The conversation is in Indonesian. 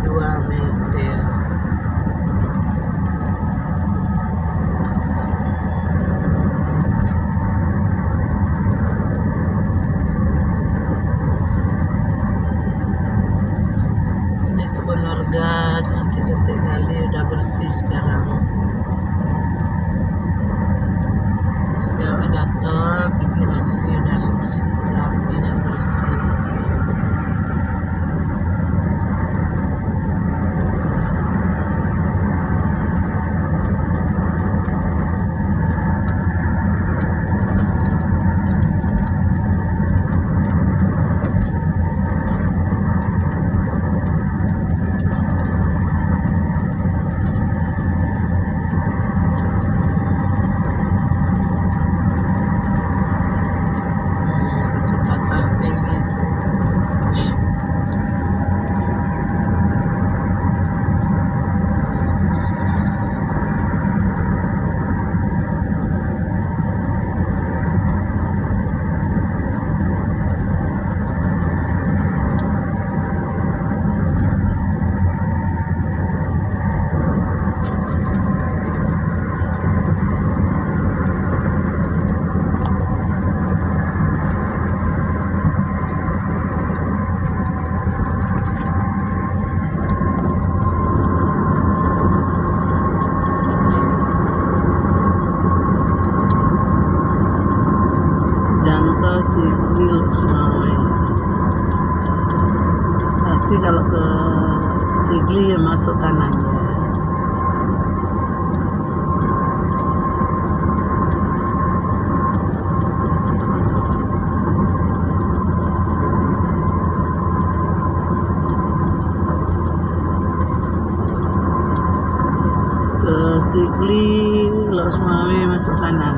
2 meter. Ini kebun warga, cantik-cantik kali, udah bersih sekarang. Setiap ada tol, pinggiran ini udah rapi dan bersih. Kecepatan tinggi itu. Janto Sigli Losmawe. Tapi kalau ke Sigli ya masuk kanan ya. Ke Sigli Losmawe masuk kanan.